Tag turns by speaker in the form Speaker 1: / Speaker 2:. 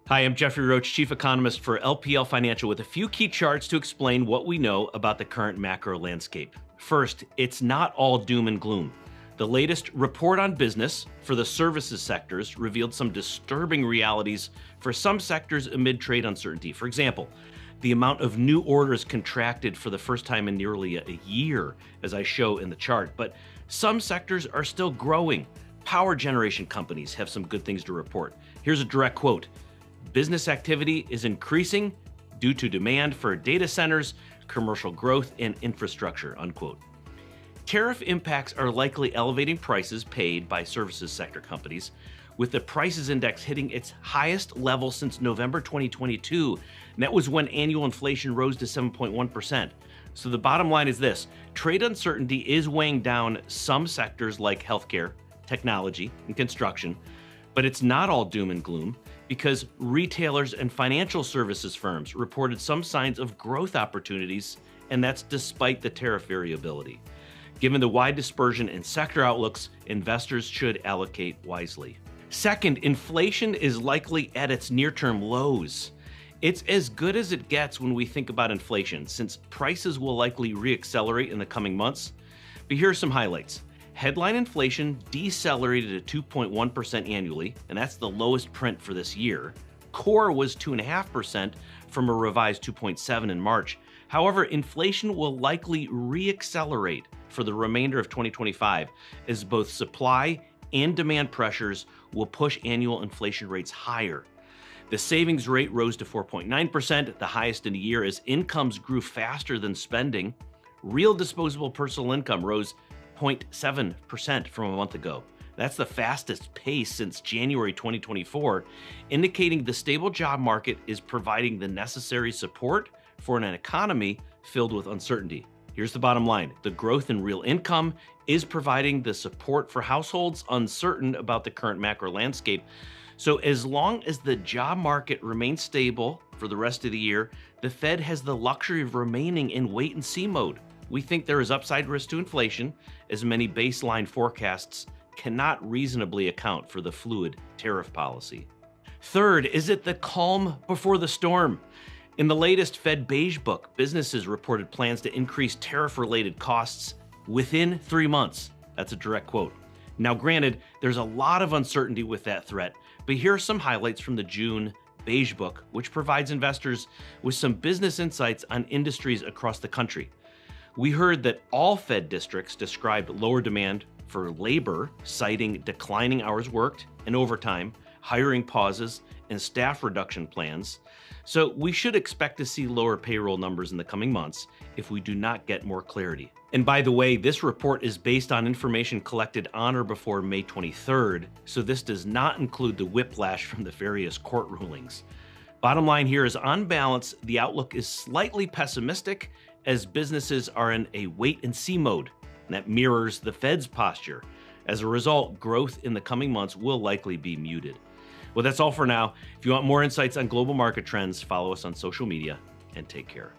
Speaker 1: Hi, I'm Jeffrey Roach, Chief Economist for LPL Financial, with a few key charts to explain what we know about the current macro landscape. First, it's not all doom and gloom. The latest report on business for the services sectors revealed some disturbing realities for some sectors amid trade uncertainty. For example, the amount of new orders contracted for the first time in nearly a year, as I show in the chart. But some sectors are still growing. Power generation companies have some good things to report. Here's a direct quote. Business activity is increasing due to demand for data centers, commercial growth, and infrastructure, unquote. Tariff impacts are likely elevating prices paid by services sector companies, with the prices index hitting its highest level since November 2022. And that was when annual inflation rose to 7.1%. So the bottom line is this: trade uncertainty is weighing down some sectors like healthcare, technology, and construction, but it's not all doom and gloom, because retailers and financial services firms reported some signs of growth opportunities, and that's despite the tariff variability. Given the wide dispersion in sector outlooks, investors should allocate wisely. Second, inflation is likely at its near-term lows. It's as good as it gets when we think about inflation, since prices will likely reaccelerate in the coming months. But here are some highlights. Headline inflation decelerated to 2.1% annually, and that's the lowest print for this year. Core was 2.5% from a revised 2.7% in March. However, inflation will likely reaccelerate for the remainder of 2025 as both supply and demand pressures will push annual inflation rates higher. The savings rate rose to 4.9%, the highest in a year, as incomes grew faster than spending. Real disposable personal income rose 0.7% from a month ago. That's the fastest pace since January 2024, indicating the stable job market is providing the necessary support for an economy filled with uncertainty. Here's the bottom line. The growth in real income is providing the support for households uncertain about the current macro landscape. So as long as the job market remains stable for the rest of the year, the Fed has the luxury of remaining in wait-and-see mode. We think there is upside risk to inflation, as many baseline forecasts cannot reasonably account for the fluid tariff policy. Third, is it the calm before the storm? In the latest Fed Beige Book, businesses reported plans to increase tariff-related costs within 3 months. That's a direct quote. Now, granted, there's a lot of uncertainty with that threat, but here are some highlights from the June Beige Book, which provides investors with some business insights on industries across the country. We heard that all Fed districts described lower demand for labor, citing declining hours worked and overtime, hiring pauses, and staff reduction plans. So we should expect to see lower payroll numbers in the coming months if we do not get more clarity. And by the way, this report is based on information collected on or before May 23rd, so this does not include the whiplash from the various court rulings. Bottom line here is, on balance, the outlook is slightly pessimistic, as businesses are in a wait-and-see mode, and that mirrors the Fed's posture. As a result, growth in the coming months will likely be muted. Well, that's all for now. If you want more insights on global market trends, follow us on social media, and take care.